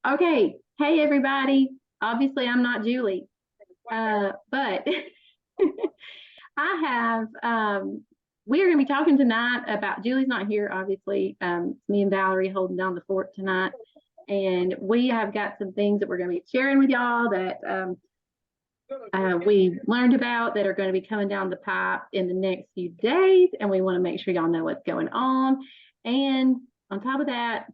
Okay. Hey, everybody. Obviously, I'm not Julie, but I have, we are going to be talking tonight about, Julie's not here, obviously. It's me and Valerie holding down the fort tonight. And we have got some things that we're going to be sharing with y'all that we learned about that are going to be coming down the pipe in the next few days. And we want to make sure y'all know what's going on. And on top of that,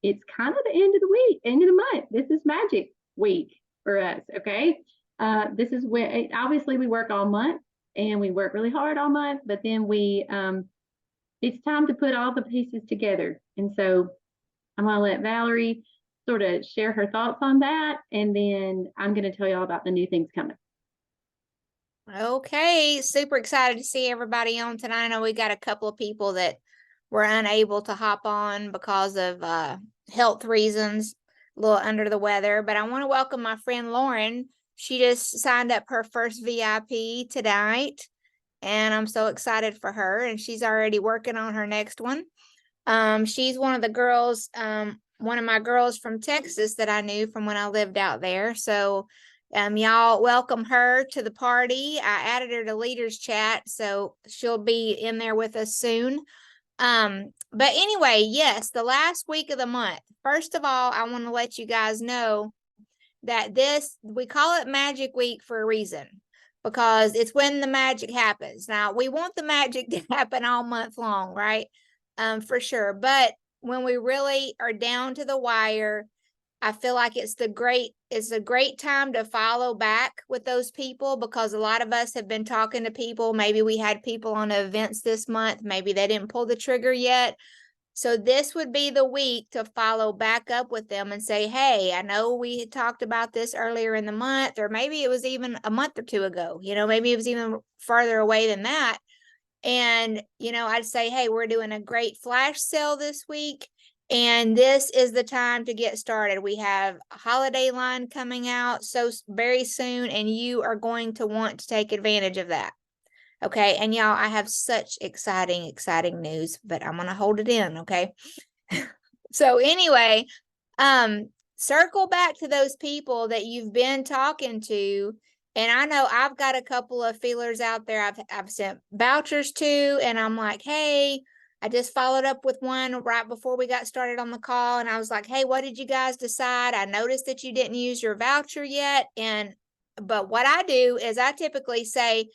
it's kind of the end of the week, end of the month. This is magic week for us. Okay. This is when obviously we work all month and we work really hard all month, but then it's time to put all the pieces together. And so I'm going to let Valerie sort of share her thoughts on that. And then I'm going to tell you all about the new things coming. Okay, super excited to see everybody on tonight. I know we got a couple of people that were unable to hop on because of health reasons, a little under the weather. But I want to welcome my friend Lauren. She just signed up her first VIP tonight, and I'm so excited for her. And she's already working on her next one. She's one of the girls, one of my girls from Texas that I knew from when I lived out there. So y'all welcome her to the party. I added her to leaders chat, so she'll be in there with us soon. But anyway, yes, the last week of the month. First of all, I want to let you guys know that we call it Magic Week for a reason, because it's when the magic happens. Now, we want the magic to happen all month long, right? For sure. But when we really are down to the wire, I feel like it's a great time to follow back with those people, because a lot of us have been talking to people. Maybe we had people on events this month. Maybe they didn't pull the trigger yet. So this would be the week to follow back up with them and say, hey, I know we had talked about this earlier in the month, or maybe it was even a month or two ago, maybe it was even farther away than that. And, I'd say, hey, we're doing a great flash sale this week, and this is the time to get started. We have a holiday line coming out so very soon, and you are going to want to take advantage of that. Okay. And y'all, I have such exciting news, but I'm going to hold it in. Okay. So anyway, circle back to those people that you've been talking to. And I know I've got a couple of feelers out there I've sent vouchers to, and I'm like, hey, I just followed up with one right before we got started on the call. And I was like, hey, what did you guys decide? I noticed that you didn't use your voucher yet. But what I do is I typically say,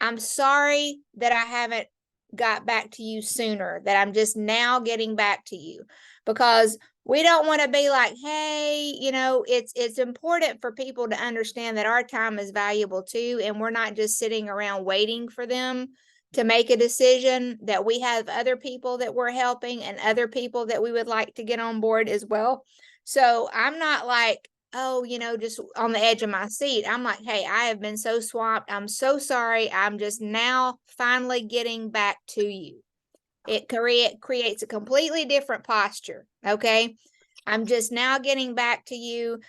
I'm sorry that I haven't got back to you sooner, that I'm just now getting back to you, because we don't want to be like, hey, it's important for people to understand that our time is valuable too. And we're not just sitting around waiting for them to make a decision, that we have other people that we're helping and other people that we would like to get on board as well. So I'm not like, oh, just on the edge of my seat. I'm like, hey, I have been so swamped. I'm so sorry. I'm just now finally getting back to you. It creates a completely different posture. Okay. I'm just now getting back to you.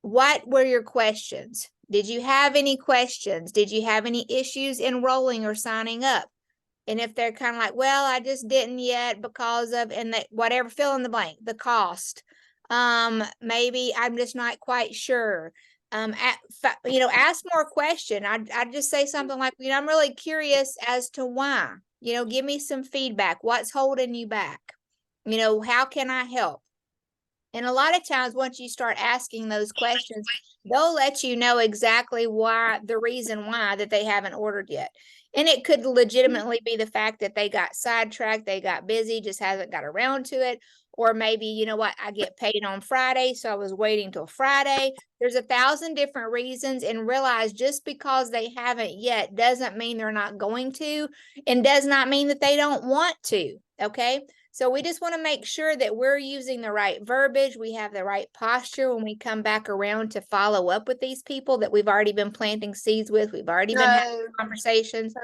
What were your questions? Did you have any questions? Did you have any issues enrolling or signing up? And if they're kind of like, well, I just didn't yet because of, and that whatever, fill in the blank, the cost. Maybe I'm just not quite sure. Ask more question. I'd just say something like, I'm really curious as to why. Give me some feedback. What's holding you back? How can I help? And a lot of times, once you start asking those questions, they'll let you know exactly the reason why that they haven't ordered yet. And it could legitimately be the fact that they got sidetracked, they got busy, just hasn't got around to it. Or maybe, you know what, I get paid on Friday, so I was waiting till Friday. There's 1,000 different reasons, and realize just because they haven't yet doesn't mean they're not going to, and does not mean that they don't want to. Okay. So we just want to make sure that we're using the right verbiage. We have the right posture when we come back around to follow up with these people that we've already been planting seeds with. We've already been having conversations.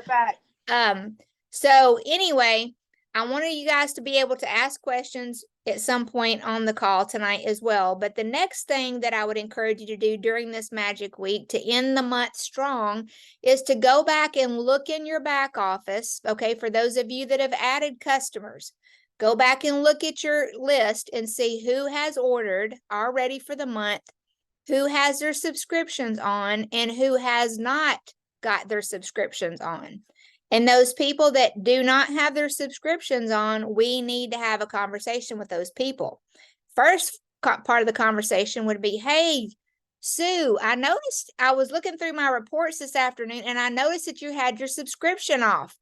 So anyway, I wanted you guys to be able to ask questions at some point on the call tonight as well. But the next thing that I would encourage you to do during this magic week to end the month strong is to go back and look in your back office. Okay. For those of you that have added customers, Go back and look at your list and see who has ordered already for the month, who has their subscriptions on, and who has not got their subscriptions on. And those people that do not have their subscriptions on, we need to have a conversation with those people. First part of the conversation would be, hey, Sue, I noticed I was looking through my reports this afternoon and I noticed that you had your subscription off.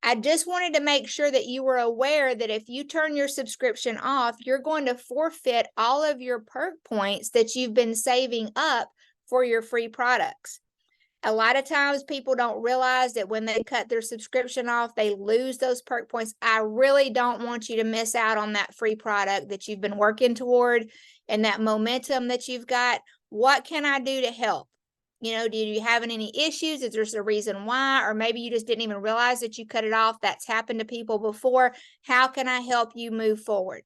I just wanted to make sure that you were aware that if you turn your subscription off, you're going to forfeit all of your perk points that you've been saving up for your free products. A lot of times people don't realize that when they cut their subscription off, they lose those perk points. I really don't want you to miss out on that free product that you've been working toward and that momentum that you've got. What can I do to help? You know, do you have any issues? Is there a reason why? Or maybe you just didn't even realize that you cut it off. That's happened to people before. How can I help you move forward?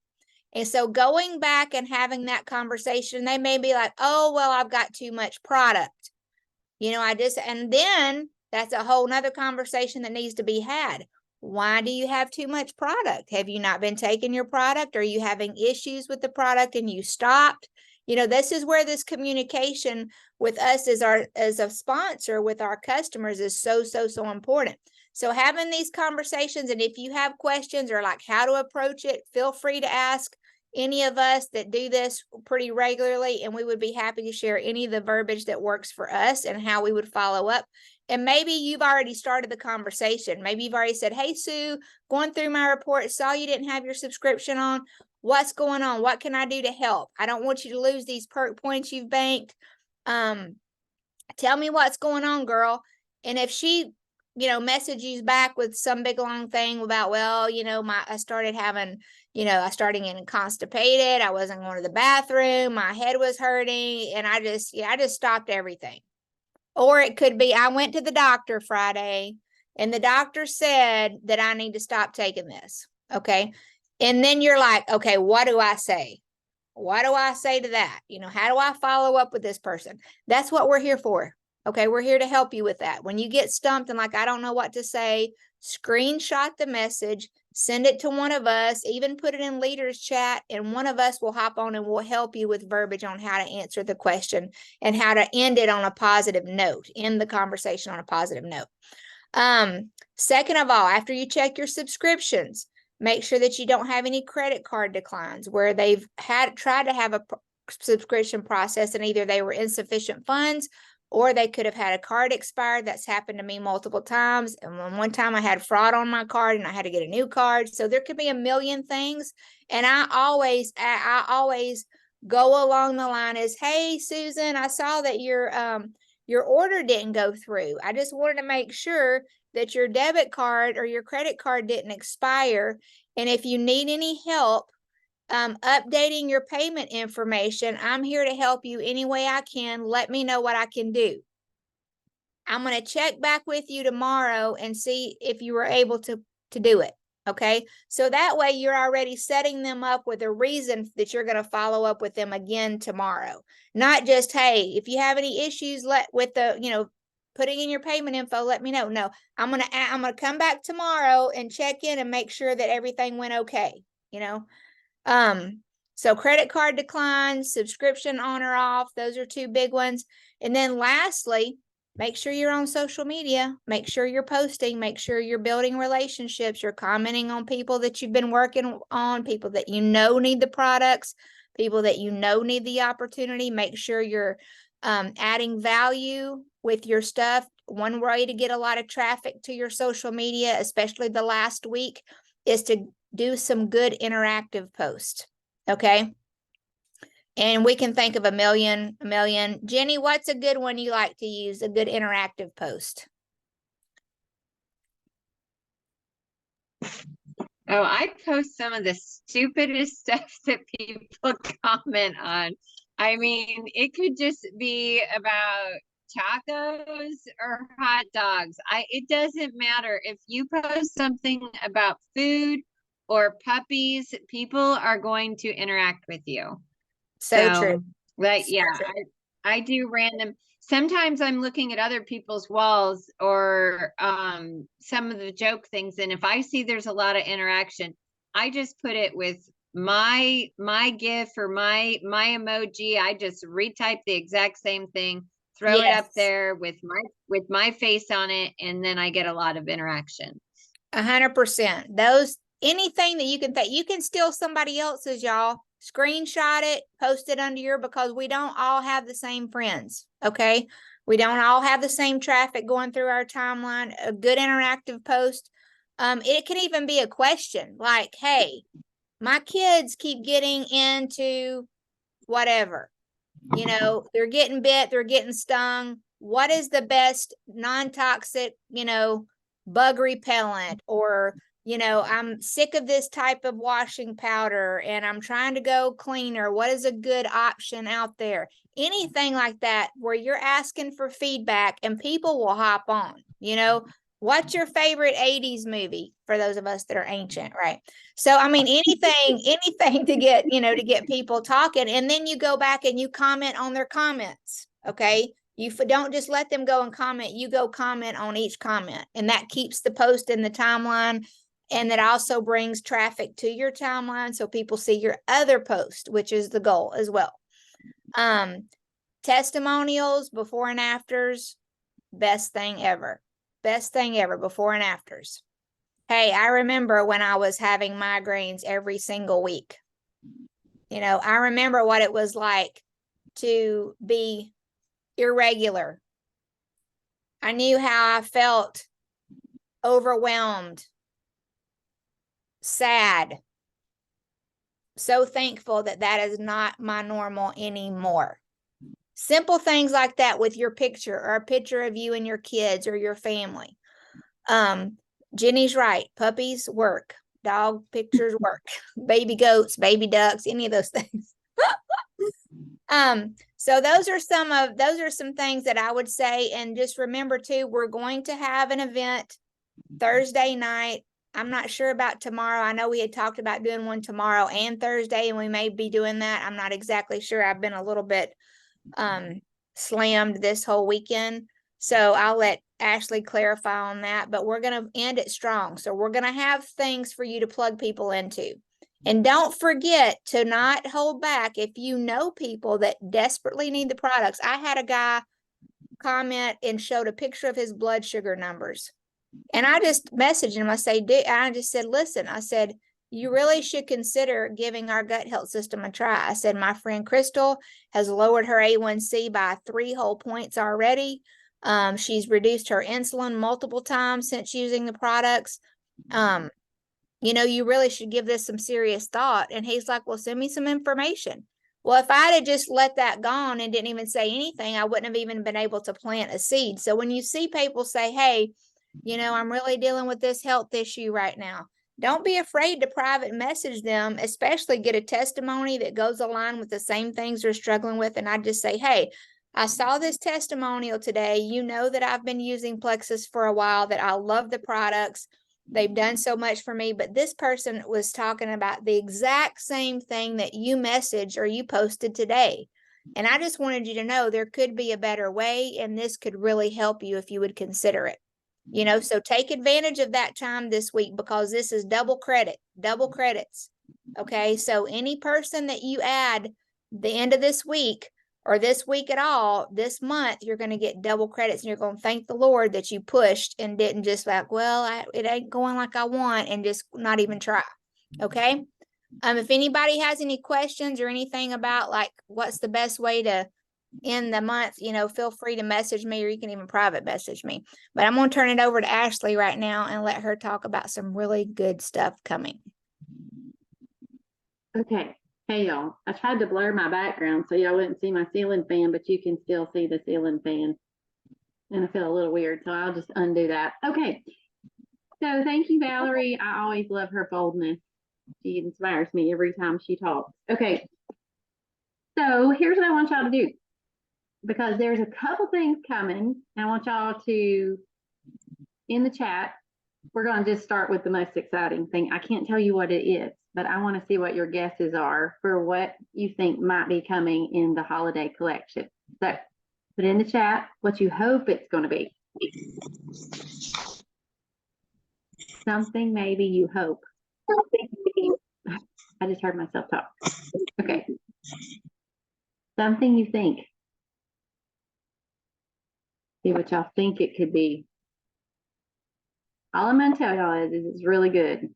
And so going back and having that conversation, they may be like, oh, well, I've got too much product. You know, and then that's a whole nother conversation that needs to be had. Why do you have too much product? Have you not been taking your product? Are you having issues with the product and you stopped? You know, this is where this communication with us as a sponsor with our customers is so important. So having these conversations, and if you have questions or like how to approach it, feel free to ask any of us that do this pretty regularly, and we would be happy to share any of the verbiage that works for us and how we would follow up. And maybe you've already started the conversation. Maybe you've already said, hey, Sue, going through my report, saw you didn't have your subscription on. What's going on? What can I do to help? I don't want you to lose these perk points you've banked. Tell me what's going on, girl. And if she, you know, messages back with some big long thing about, well, you know, I started getting constipated. I wasn't going to the bathroom. My head was hurting. And I just stopped everything. Or it could be, I went to the doctor Friday and the doctor said that I need to stop taking this. Okay. And then you're like, okay, what do I say? What do I say to that? You know, how do I follow up with this person? That's what we're here for. Okay, we're here to help you with that. When you get stumped and like, I don't know what to say, screenshot the message, send it to one of us, even put it in leaders chat, and one of us will hop on and will help you with verbiage on how to answer the question and how to end it on a positive note, end the conversation on a positive note. Second of all, after you check your subscriptions, make sure that you don't have any credit card declines where they've tried to have a subscription process and either they were insufficient funds or they could have had a card expired. That's happened to me multiple times. And one time I had fraud on my card and I had to get a new card. So there could be a million things. And I always go along the line as, hey, Susan, I saw that your order didn't go through. I just wanted to make sure that your debit card or your credit card didn't expire. And if you need any help updating your payment information, I'm here to help you any way I can. Let me know what I can do. I'm going to check back with you tomorrow and see if you were able to do it. Okay. So that way you're already setting them up with a reason that you're going to follow up with them again tomorrow. Not just, hey, if you have any issues putting in your payment info, let me know. No, I'm going to come back tomorrow and check in and make sure that everything went okay. So credit card declines, subscription on or off, those are two big ones. And then lastly, make sure you're on social media, make sure you're posting, make sure you're building relationships, you're commenting on people that you've been working on, people that you know need the products, people that you know need the opportunity. Make sure you're adding value with your stuff. One way to get a lot of traffic to your social media, especially the last week, is to do some good interactive posts. Okay. And we can think of a million. Jenny, what's a good one you like to use? A good interactive post? Oh, I post some of the stupidest stuff that people comment on. I mean, it could just be about tacos or hot dogs. It doesn't matter. If you post something about food or puppies, people are going to interact with you. So true. Like, So yeah, true. I do random. Sometimes I'm looking at other people's walls or some of the joke things. And if I see there's a lot of interaction, I just put it with my GIF or my emoji. I just retype the exact same thing, throw it up Yes. there with my face on it, and then I get a lot of interaction. 100%. Those, anything that you can think, you can steal somebody else's, y'all. Screenshot it, post it under your, because we don't all have the same friends. Okay. We don't all have the same traffic going through our timeline. A good interactive post. It can even be a question like, hey, my kids keep getting into whatever, you know, they're getting bit, they're getting stung. What is the best non-toxic, you know, bug repellent? Or, you know, I'm sick of this type of washing powder and I'm trying to go cleaner. What is a good option out there? Anything like that where you're asking for feedback and people will hop on, you know. What's your favorite 80s movie for those of us that are ancient, right? So, I mean, anything to get, you know, to get people talking. And then you go back and you comment on their comments. Okay. You don't just let them go and comment, you go comment on each comment. And that keeps the post in the timeline. And that also brings traffic to your timeline. So people see your other post, which is the goal as well. Testimonials, before and afters, best thing ever. Best thing ever, before and afters. Hey, I remember when I was having migraines every single week. You know, I remember what it was like to be irregular. I knew how I felt, overwhelmed, sad. So thankful that that is not my normal anymore. Simple things like that with your picture, or a picture of you and your kids or your family. Jenny's right. Puppies work. Dog pictures work. Baby goats, baby ducks, any of those things. So those are some things that I would say. And just remember too, we're going to have an event Thursday night. I'm not sure about tomorrow. I know we had talked about doing one tomorrow and Thursday, and we may be doing that. I'm not exactly sure. I've been a little bit slammed this whole weekend. So I'll let Ashley clarify on that, but we're going to end it strong. So we're going to have things for you to plug people into. And don't forget to not hold back if you know people that desperately need the products. I had a guy comment and showed a picture of his blood sugar numbers. And I just messaged him. I just said, listen, I said, you really should consider giving our gut health system a try. I said, my friend Crystal has lowered her A1C by 3 whole points already. She's reduced her insulin multiple times since using the products. You know, you really should give this some serious thought. And he's like, well, send me some information. Well, if I'd have just let that gone and didn't even say anything, I wouldn't have even been able to plant a seed. So when you see people say, hey, you know, I'm really dealing with this health issue right now, don't be afraid to private message them, especially get a testimony that goes along with the same things they're struggling with. And I just say, hey, I saw this testimonial today. You know that I've been using Plexus for a while, that I love the products. They've done so much for me, but this person was talking about the exact same thing that you messaged or you posted today. And I just wanted you to know there could be a better way, and this could really help you if you would consider it. You know, so take advantage of that time this week, because this is double credits. Okay. So any person that you add the end of this week, or this week at all, this month, you're going to get double credits, and you're going to thank the Lord that you pushed and didn't just like, well, it ain't going like I want, and just not even try. Okay. If anybody has any questions or anything about like, what's the best way to end the month, you know, feel free to message me, or you can even private message me. But I'm going to turn it over to Ashley right now and let her talk about some really good stuff coming. Okay. Hey y'all, I tried to blur my background so y'all wouldn't see my ceiling fan, but you can still see the ceiling fan. And I feel a little weird, so I'll just undo that. Okay. So thank you, Valerie. I always love her boldness. She inspires me every time she talks. Okay. So here's what I want y'all to do, because there's a couple things coming. I want y'all to, in the chat, we're going to just start with the most exciting thing. I can't tell you what it is, but I want to see what your guesses are for what you think might be coming in the holiday collection. So put in the chat what you hope it's going to be. Something maybe you hope. I just heard myself talk. Okay. Something you think. See what y'all think it could be. All I'm gonna tell y'all is it's really good.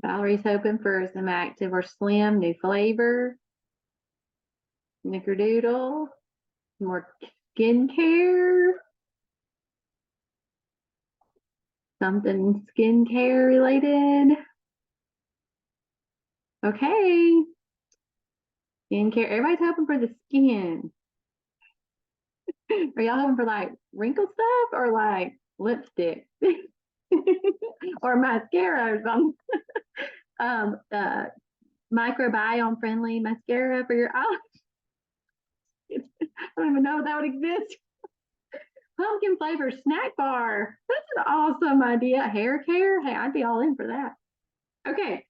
Valerie's hoping for some active or slim new flavor. Snickerdoodle. More skincare. Something skincare related. Okay. Skincare. Everybody's hoping for the skin. Are y'all hoping for like wrinkle stuff or like lipstick? Or mascara or something? Microbiome friendly mascara for your eyes. I don't even know if that would exist. Pumpkin flavor snack bar. That's an awesome idea. Hair care. Hey, I'd be all in for that. Okay.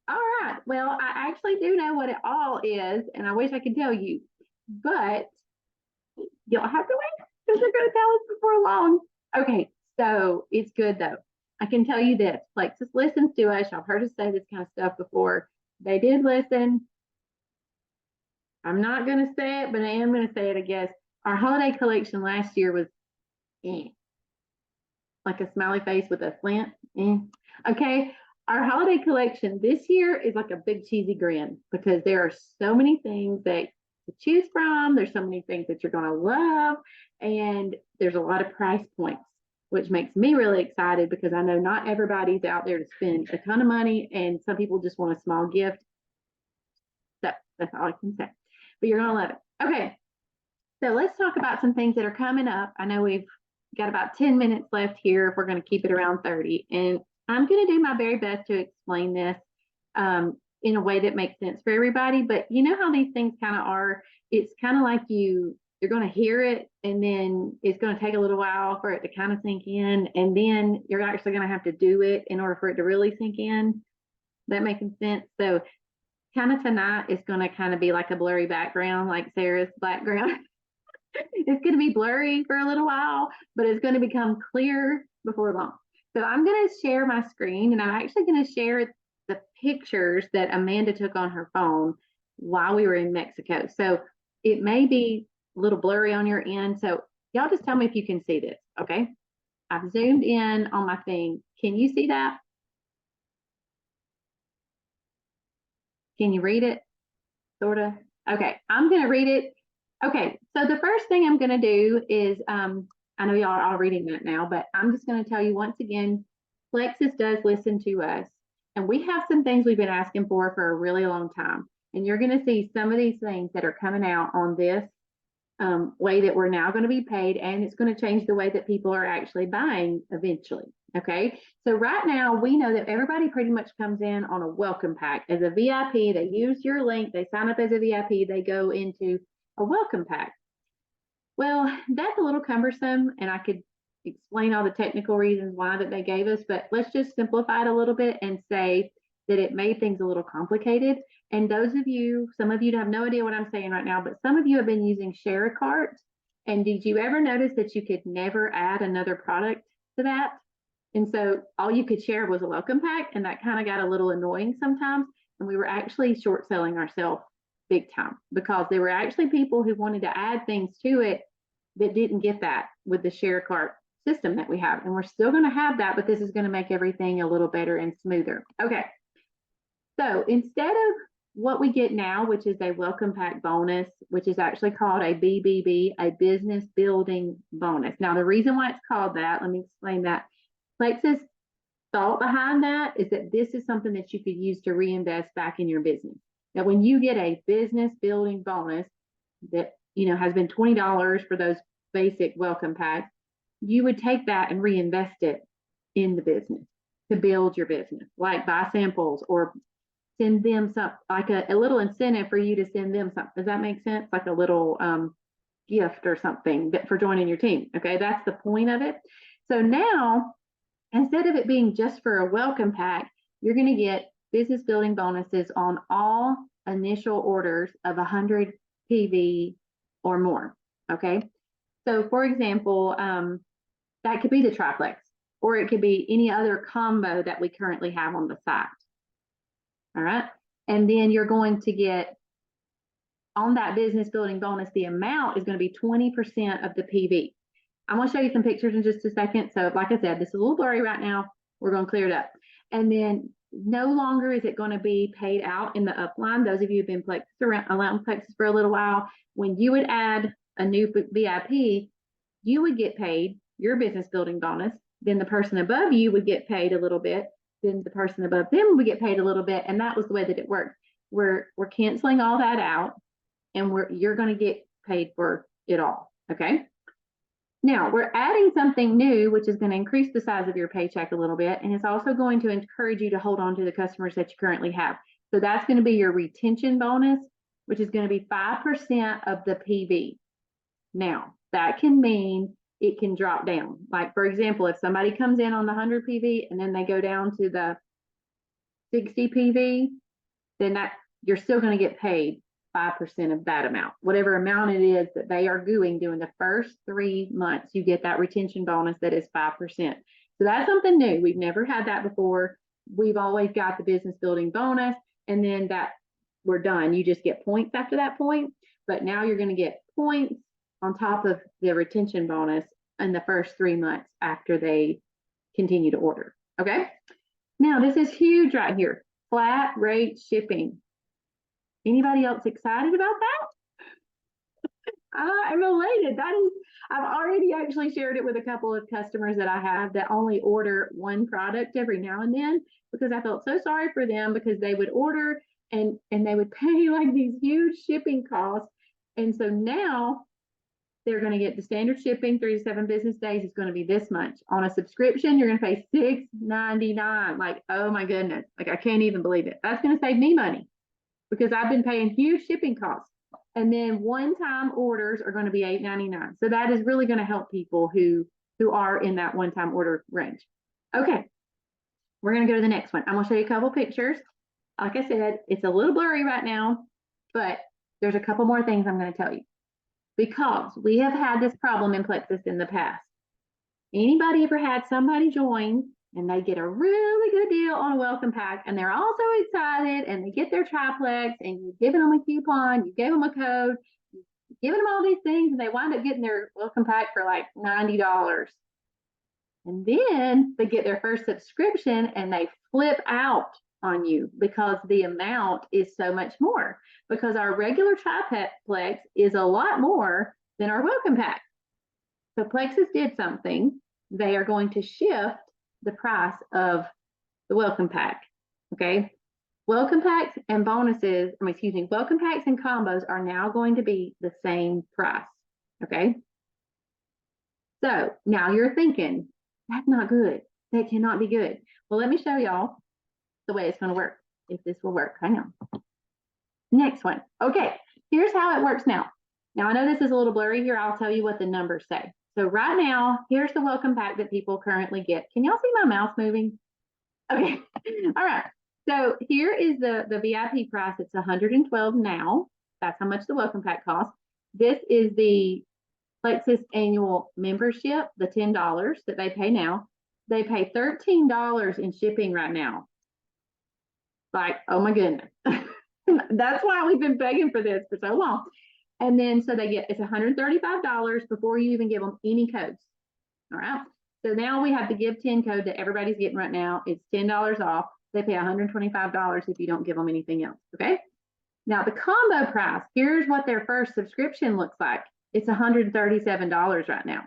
All right. Well, I actually do know what it all is, and I wish I could tell you, but you'll have to wait because they're going to tell us before long. Okay. So it's good though. I can tell you this. Plexus listens to us. Y'all heard us say this kind of stuff before. They did listen. I'm not going to say it, but I am going to say it, I guess. Our holiday collection last year was like a smiley face with a slant. Okay. Our holiday collection this year is like a big cheesy grin because there are so many things that to choose from. There's so many things that you're going to love. And there's a lot of price points, which makes me really excited because I know not everybody's out there to spend a ton of money. And some people just want a small gift. So that's all I can say. But you're going to love it. Okay. So let's talk about some things that are coming up. I know we've got about 10 minutes left here if we're going to keep it around 30. And I'm going to do my very best to explain this in a way that makes sense for everybody. But you know how these things kind of are? It's kind of like you're going to hear it and then it's going to take a little while for it to kind of sink in. And then you're actually going to have to do it in order for it to really sink in. That making sense? So kind of tonight is going to kind of be like a blurry background, like Sarah's background. It's going to be blurry for a little while, but it's going to become clear before long. So I'm going to share my screen and I'm actually going to share the pictures that Amanda took on her phone while we were in Mexico. So it may be a little blurry on your end. So y'all just tell me if you can see this. Okay. I've zoomed in on my thing. Can you see that? Can you read it? Sort of. Okay. I'm going to read it. Okay, so the first thing I'm going to do is, I know y'all are all reading that now, but I'm just going to tell you once again, Plexus does listen to us, and we have some things we've been asking for a really long time. And you're going to see some of these things that are coming out on this way that we're now going to be paid, and it's going to change the way that people are actually buying eventually. Okay, so right now we know that everybody pretty much comes in on a welcome pack as a VIP. They use your link, they sign up as a VIP, they go into a welcome pack. Well, that's a little cumbersome, and I could explain all the technical reasons why that they gave us, but let's just simplify it a little bit and say that it made things a little complicated. And those of you, some of you have no idea what I'm saying right now, but some of you have been using Share a Cart. And did you ever notice that you could never add another product to that? And so all you could share was a welcome pack, and that kind of got a little annoying sometimes. And we were actually short selling ourselves big time because there were actually people who wanted to add things to it that didn't get that with the Share a Cart system that we have. And we're still going to have that, but this is going to make everything a little better and smoother. Okay. So instead of what we get now, which is a welcome pack bonus, which is actually called a BBB, a business building bonus. Now, the reason why it's called that, let me explain that. Plexus thought behind that is that this is something that you could use to reinvest back in your business. Now, when you get a business building bonus that, has been $20 for those basic welcome packs, you would take that and reinvest it in the business to build your business, like buy samples or send them some, like a little incentive for you to send them something. Does that make sense? Like a little gift or something for joining your team. Okay, that's the point of it. So now, instead of it being just for a welcome pack, you're going to get business building bonuses on all initial orders of 100 PV or more. Okay. So for example, that could be the triplex, or it could be any other combo that we currently have on the site. All right. And then you're going to get on that business building bonus, the amount is going to be 20% of the PV. I'm going to show you some pictures in just a second. So like I said, this is a little blurry right now. We're going to clear it up. And then no longer is it going to be paid out in the upline. Those of you who've been around Plexus for a little while, when you would add a new VIP, you would get paid your business building bonus. Then the person above you would get paid a little bit. Then the person above them would get paid a little bit. And that was the way that it worked. We're canceling all that out, and you're going to get paid for it all. Okay. Now we're adding something new, which is going to increase the size of your paycheck a little bit. And it's also going to encourage you to hold on to the customers that you currently have. So that's going to be your retention bonus, which is going to be 5% of the PV. Now that can mean it can drop down. Like for example, if somebody comes in on the 100 PV and then they go down to the 60 PV, then you're still going to get paid 5% of that amount, whatever amount it is that they are doing the first 3 months. You get that retention bonus that is 5%. So that's something new. We've never had that before. We've always got the business building bonus, and then that we're done. You just get points after that point, but now you're going to get points on top of the retention bonus in the first 3 months after they continue to order. Okay. Now this is huge right here. Flat rate shipping. Anybody else excited about that? I'm elated. I've already actually shared it with a couple of customers that I have that only order one product every now and then, because I felt so sorry for them, because they would order and they would pay like these huge shipping costs. And so now they're going to get the standard shipping, 3 to 7 business days is going to be this much. On a subscription, you're going to pay $6.99. Like, oh my goodness. Like, I can't even believe it. That's going to save me money, because I've been paying huge shipping costs. And then one-time orders are going to be $8.99. So that is really going to help people who are in that one-time order range. Okay, we're going to go to the next one. I'm going to show you a couple pictures. Like I said, it's a little blurry right now, but there's a couple more things I'm going to tell you, because we have had this problem in Plexus in the past. Anybody ever had somebody join and they get a really good deal on a welcome pack, and they're all so excited, and they get their triplex, and you're giving them a coupon, you gave them a code, you're giving them all these things, and they wind up getting their welcome pack for like $90. And then they get their first subscription and they flip out on you because the amount is so much more, because our regular triplex is a lot more than our welcome pack. So Plexus did something. They are going to shift the price of the welcome pack. Okay. Welcome packs and bonuses, welcome packs and combos are now going to be the same price. Okay. So now you're thinking, that's not good. That cannot be good. Well, let me show y'all the way it's going to work, if this will work. Hang on. Next one. Okay. Here's how it works now. Now I know this is a little blurry here. I'll tell you what the numbers say. So right now, here's the welcome pack that people currently get. Can y'all see my mouse moving? Okay. All right. So here is the VIP price. It's $112 now. That's how much the welcome pack costs. This is the Plexus annual membership, the $10 that they pay now. They pay $13 in shipping right now. Like, oh my goodness. That's why we've been begging for this for so long. And then, so it's $135 before you even give them any codes. All right. So now we have the Give 10 code that everybody's getting right now. It's $10 off. They pay $125 if you don't give them anything else. Okay. Now the combo price, here's what their first subscription looks like. It's $137 right now.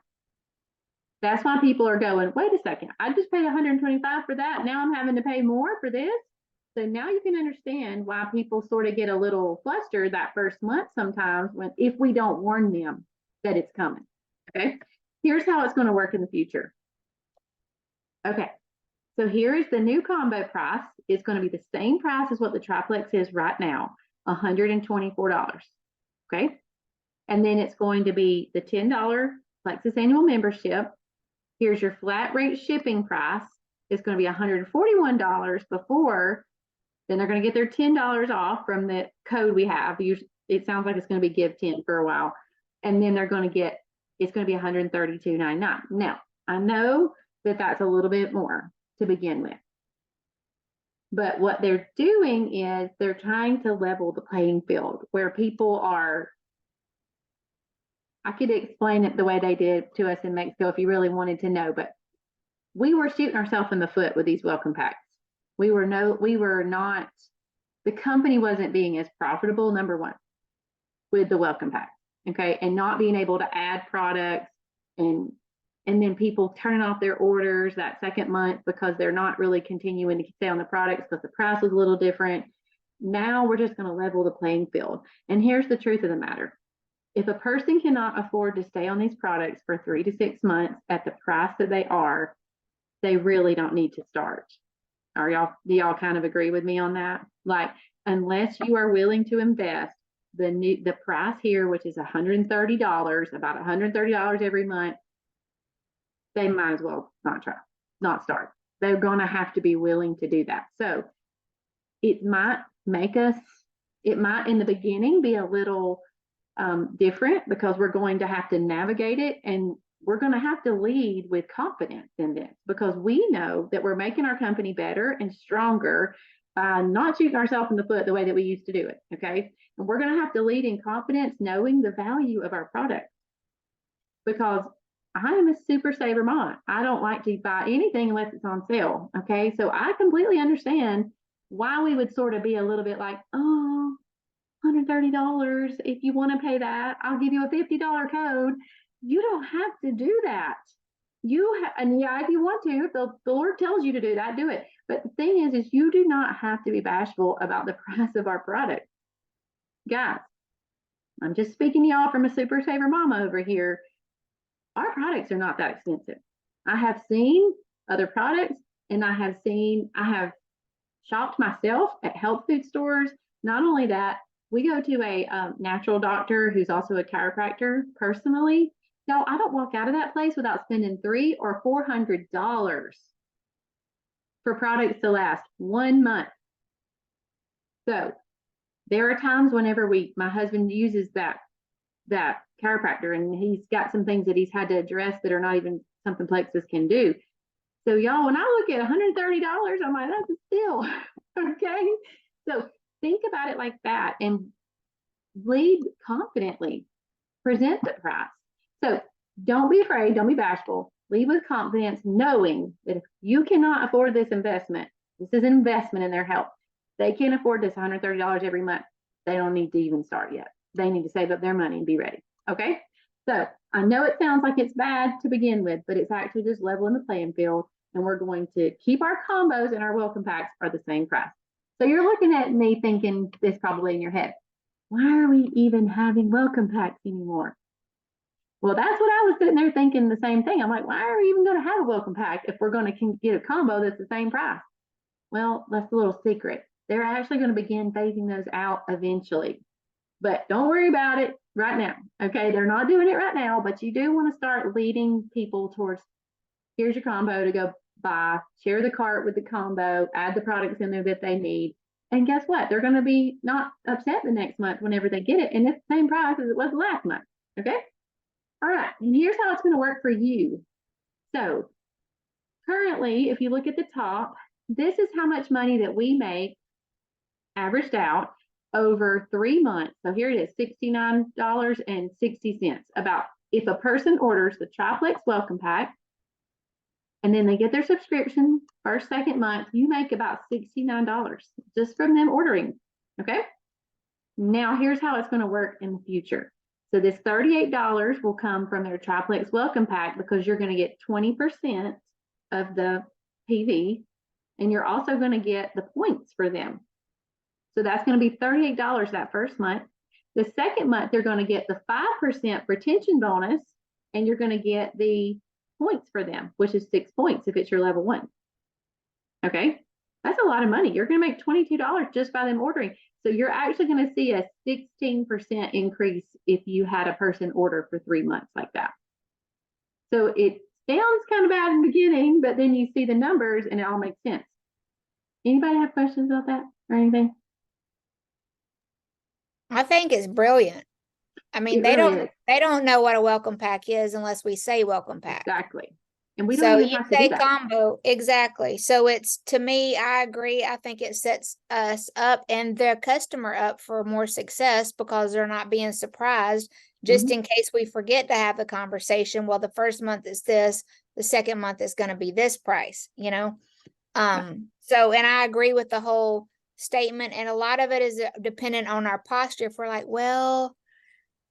That's why people are going, wait a second, I just paid $125 for that. Now I'm having to pay more for this. So now you can understand why people sort of get a little flustered that first month sometimes if we don't warn them that it's coming. Okay. Here's how it's going to work in the future. Okay. So here is the new combo price. It's going to be the same price as what the triplex is right now, $124. Okay. And then it's going to be the $10 Plexus annual membership. Here's your flat rate shipping price. It's going to be $141 before Then they're going to get their $10 off from the code we have. It sounds like it's going to be give 10 for a while. And then they're going to get, it's going to be $132.99. Now, I know that that's a little bit more to begin with. But what they're doing is they're trying to level the playing field where people are, I could explain it the way they did to us in Mexico if you really wanted to know, but we were shooting ourselves in the foot with these welcome packs. We were not, the company wasn't being as profitable, number one, with the welcome pack, okay, and not being able to add products and then people turning off their orders that second month because they're not really continuing to stay on the products because the price was a little different. Now we're just going to level the playing field. And here's the truth of the matter. If a person cannot afford to stay on these products for 3 to 6 months at the price that they really don't need to start. Do y'all kind of agree with me on that? Like, unless you are willing to invest the price here, which is $130, about $130 every month, they might as well not start. They're going to have to be willing to do that. So it might in the beginning be a little different because we're going to have to navigate it, and we're going to have to lead with confidence in this because we know that we're making our company better and stronger by not shooting ourselves in the foot the way that we used to do it. Okay. And we're going to have to lead in confidence, knowing the value of our product, because I am a super saver mom. I don't like to buy anything unless it's on sale. Okay. So I completely understand why we would sort of be a little bit like, oh, $130. If you want to pay that, I'll give you a $50 code. You don't have to do that. And yeah, if you want to, if the Lord tells you to do that, do it. But the thing is you do not have to be bashful about the price of our product. Guys, I'm just speaking to y'all from a super saver mama over here. Our products are not that expensive. I have seen other products, and I have shopped myself at health food stores. Not only that, we go to a natural doctor who's also a chiropractor personally. Y'all, I don't walk out of that place without spending $300 or $400 for products to last 1 month. So there are times whenever my husband uses that chiropractor, and he's got some things that he's had to address that are not even something Plexus can do. So y'all, when I look at $130, I'm like, that's a steal. Okay. So think about it like that and lead confidently, present the price. So don't be afraid, don't be bashful, lead with confidence, knowing that if you cannot afford this investment, this is an investment in their health. They can't afford this $130 every month. They don't need to even start yet. They need to save up their money and be ready. Okay. So I know it sounds like it's bad to begin with, but it's actually just leveling the playing field. And we're going to keep our combos and our welcome packs are the same price. So you're looking at me thinking this probably in your head. Why are we even having welcome packs anymore? Well, that's what I was sitting there thinking the same thing. I'm like, why are we even going to have a welcome pack if we're going to get a combo that's the same price? Well, that's a little secret. They're actually going to begin phasing those out eventually. But don't worry about it right now. Okay, they're not doing it right now, but you do want to start leading people towards, here's your combo to go buy, share the cart with the combo, add the products in there that they need. And guess what? They're going to be not upset the next month whenever they get it. And it's the same price as it was last month. Okay. All right. And here's how it's going to work for you. So currently, if you look at the top, this is how much money that we make averaged out over 3 months. So here it is, $69.60. About, if a person orders the Triplex Welcome Pack and then they get their subscription first, second month, you make about $69 just from them ordering. Okay. Now here's how it's going to work in the future. So this $38 will come from their Triplex Welcome Pack because you're going to get 20% of the PV, and you're also going to get the points for them. So that's going to be $38 that first month. The second month, they're going to get the 5% retention bonus, and you're going to get the points for them, which is 6 points if it's your level 1. Okay, that's a lot of money. You're going to make $22 just by them ordering. So you're actually going to see a 16% increase if you had a person order for 3 months like that. So it sounds kind of bad in the beginning, but then you see the numbers and it all makes sense. Anybody have questions about that or anything? I think it's brilliant. I mean, It really is. they don't know what a welcome pack is unless we say welcome pack. Exactly. And we don't So even you have to do say that. combo, exactly. So it's, to me, I agree. I think it sets us up and the customer up for more success because they're not being surprised just Mhm. in case we forget to have the conversation. Well, the first month is this, the second month is going to be this price, you know? So, and I agree with the whole statement, and a lot of it is dependent on our posture. If we're like, well,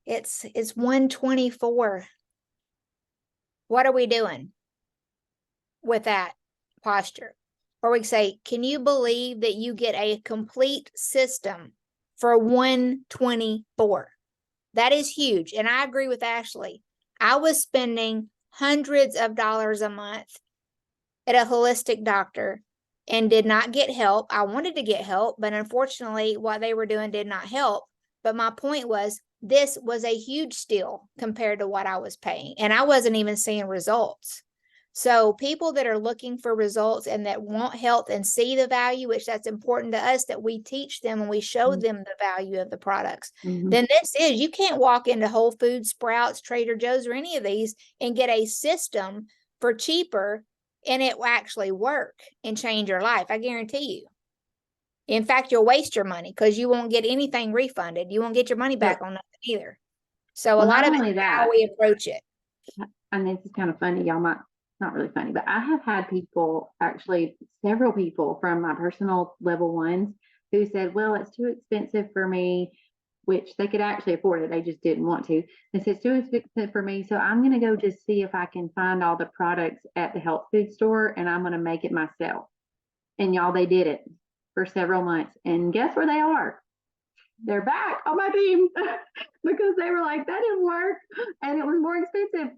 it's 124. What are we doing with that posture? Or we say, can you believe that you get a complete system for 124? That is huge. And I agree with Ashley. I was spending hundreds of dollars a month at a holistic doctor and did not get help. I wanted to get help, but unfortunately, what they were doing did not help. But my point was, this was a huge steal compared to what I was paying, and I wasn't even seeing results. So people that are looking for results and that want health and see the value, which that's important to us, that we teach them and we show them the value of the products, then this is, you can't walk into Whole Foods, Sprouts, Trader Joe's, or any of these and get a system for cheaper and it will actually work and change your life. I guarantee you. In fact, you'll waste your money because you won't get anything refunded. You won't get your money back on nothing either. So a Well, lot not of only it is that, how we approach it. and this is kind of funny, y'all might not really funny, but I have had people, actually several people from my personal level ones who said, well, it's too expensive for me, which they could actually afford it. They just didn't want to. They said, it's too expensive for me. So I'm going to go just see if I can find all the products at the health food store and I'm going to make it myself. And y'all, they did it for several months. And guess where they are? They're back on my team because they were like, that didn't work and it was more expensive.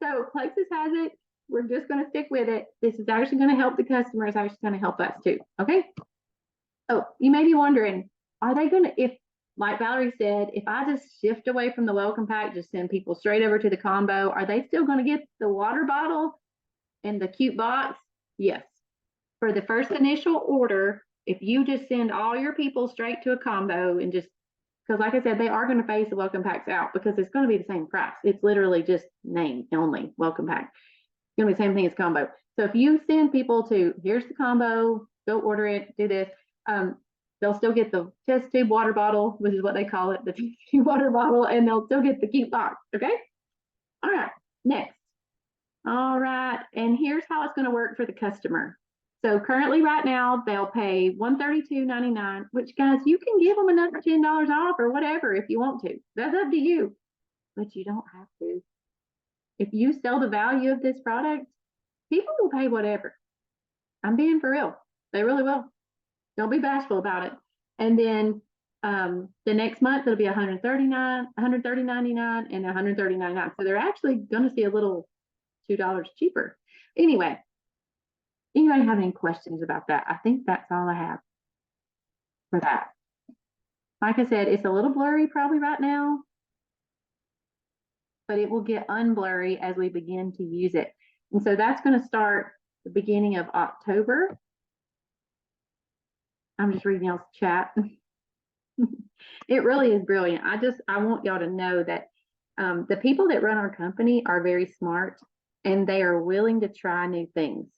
So Plexus has it. We're just going to stick with it. This is actually going to help the customer. It's actually going to help us too. Okay. Oh, you may be wondering, are they going to, if, like Valerie said, if I just shift away from the welcome pack, just send people straight over to the combo, are they still going to get the water bottle and the cute box? Yes. For the first initial order, if you just send all your people straight to a combo and just, because like I said, they are going to phase the welcome packs out because it's going to be the same price. It's literally just name only welcome pack. It's going to be the same thing as combo. So if you send people to, here's the combo, go order it, do this, they'll still get the test tube water bottle, which is what they call it, the test tube water bottle, and they'll still get the cute box. Okay. All right. Next. All right. And here's how it's going to work for the customer. So currently right now they'll pay $132.99, which guys, you can give them another $10 off or whatever if you want to. That's up to you, but you don't have to. If you sell the value of this product, people will pay whatever. I'm being for real. They really will. Don't be bashful about it. And then the next month it'll be $130.99 and $130.99. So they're actually going to see a little $2 cheaper. Anyway, anybody have any questions about that? I think that's all I have for that. Like I said, it's a little blurry probably right now, but it will get unblurry as we begin to use it. And so that's going to start the beginning of October. I'm just reading y'all's chat. It really is brilliant. I want y'all to know that the people that run our company are very smart and they are willing to try new things.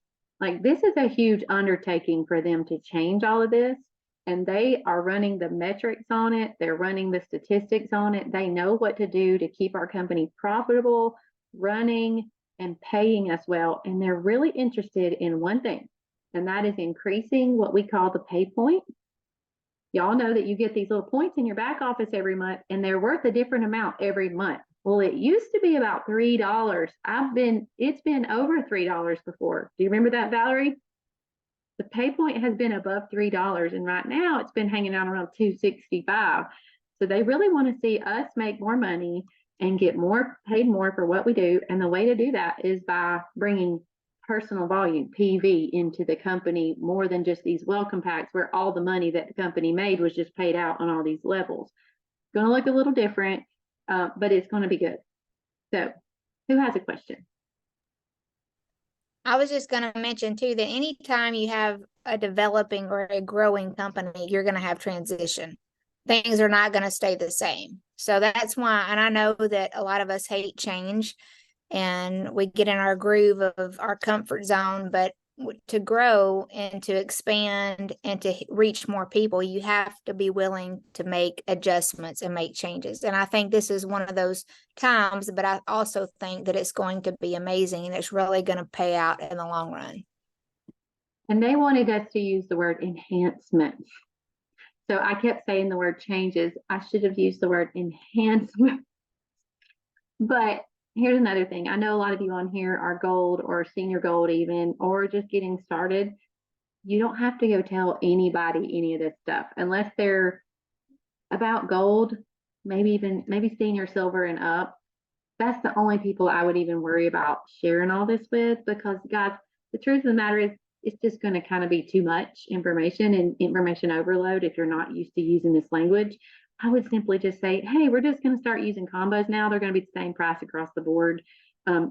Like this is a huge undertaking for them to change all of this. And they are running the metrics on it. They're running the statistics on it. They know what to do to keep our company profitable, running, and paying us well. And they're really interested in one thing, and that is increasing what we call the pay point. Y'all know that you get these little points in your back office every month, and they're worth a different amount every month. Well, it used to be about $3. It's been over $3 before. Do you remember that, Valerie? The pay point has been above $3, and right now it's been hanging out around $2.65. So they really want to see us make more money and get paid more for what we do. And the way to do that is by bringing personal volume, PV, into the company more than just these welcome packs where all the money that the company made was just paid out on all these levels. It's going to look a little different, but it's going to be good. So who has a question? I was just going to mention too that anytime you have a developing or a growing company, you're going to have transition. Things are not going to stay the same. So that's why, and I know that a lot of us hate change and we get in our groove of our comfort zone, but to grow and to expand and to reach more people, you have to be willing to make adjustments and make changes. And I think this is one of those times, but I also think that it's going to be amazing and it's really going to pay out in the long run. And they wanted us to use the word enhancements. So I kept saying the word changes. I should have used the word enhancement. But here's another thing. I know a lot of you on here are gold or senior gold even, or just getting started. You don't have to go tell anybody any of this stuff unless they're about gold, maybe senior silver and up. That's the only people I would even worry about sharing all this with, because guys, the truth of the matter is it's just going to kind of be too much information and information overload if you're not used to using this language. I would simply just say, hey, we're just going to start using combos now. They're going to be the same price across the board.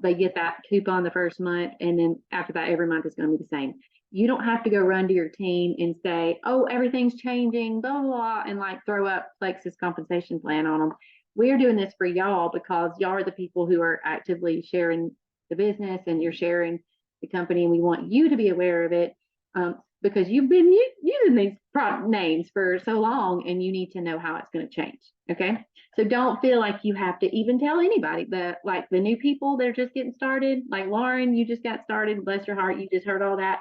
They get that coupon the first month, and then after that, every month is going to be the same. You don't have to go run to your team and say, oh, everything's changing, blah, blah, blah, and like throw up Plexus compensation plan on them. We're doing this for y'all because y'all are the people who are actively sharing the business and you're sharing the company, and we want you to be aware of it because you've been using these product names for so long and you need to know how it's going to change. Okay. So don't feel like you have to even tell anybody. The new people that are just getting started, like Lauren, you just got started, bless your heart, you just heard all that.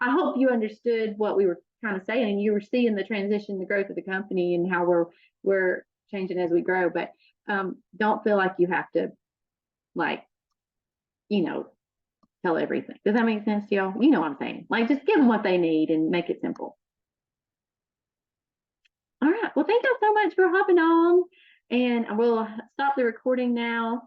I hope you understood what we were kind of saying, and you were seeing the transition, the growth of the company and how we're changing as we grow. But don't feel like you have to, like, tell everything. Does that make sense to y'all? You know what I'm saying? Like, just give them what they need and make it simple. All right. Well, thank you so much for hopping on, and I will stop the recording now.